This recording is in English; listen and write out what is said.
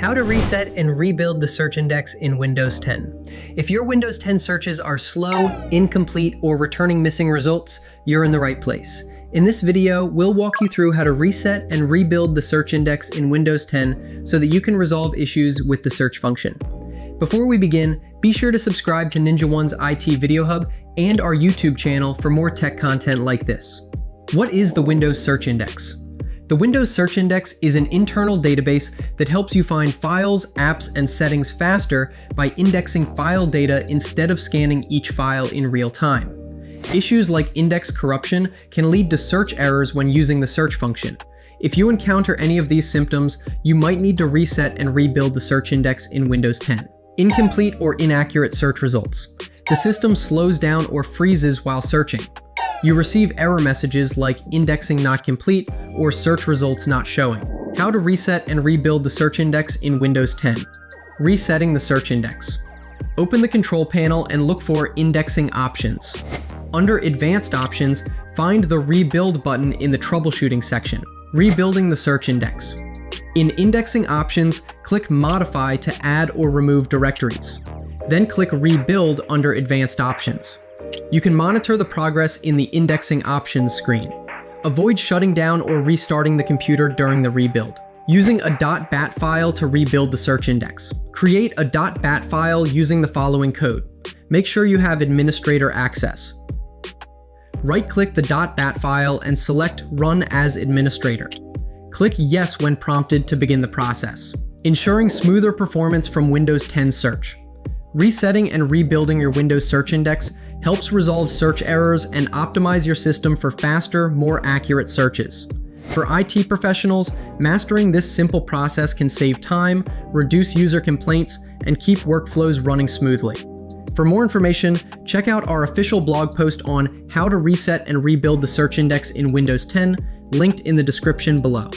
How to reset and rebuild the search index in Windows 10. If your Windows 10 searches are slow, incomplete, or returning missing results, you're in the right place. In this video, we'll walk you through how to reset and rebuild the search index in Windows 10 so that you can resolve issues with the search function. Before we begin, be sure to subscribe to NinjaOne's IT Video Hub and our YouTube channel for more tech content like this. What is the Windows Search Index? The Windows Search Index is an internal database that helps you find files, apps, and settings faster by indexing file data instead of scanning each file in real time. Issues like index corruption can lead to search errors when using the search function. If you encounter any of these symptoms, you might need to reset and rebuild the search index in Windows 10. Incomplete or inaccurate search results. The system slows down or freezes while searching. You receive error messages like indexing not complete or search results not showing. How to reset and rebuild the search index in Windows 10. Resetting the search index. Open the control panel and look for Indexing Options. Under Advanced Options, find the Rebuild button in the Troubleshooting section. Rebuilding the search index. In Indexing Options, click Modify to add or remove directories. Then click Rebuild under Advanced Options. You can monitor the progress in the Indexing Options screen. Avoid shutting down or restarting the computer during the rebuild. Using a .bat file to rebuild the search index. Create a .bat file using the following code. Make sure you have administrator access. Right-click the .bat file and select Run as Administrator. Click Yes when prompted to begin the process. Ensuring smoother performance from Windows 10 search. Resetting and rebuilding your Windows search index helps resolve search errors and optimize your system for faster, more accurate searches. For IT professionals, mastering this simple process can save time, reduce user complaints, and keep workflows running smoothly. For more information, check out our official blog post on how to reset and rebuild the search index in Windows 10, linked in the description below.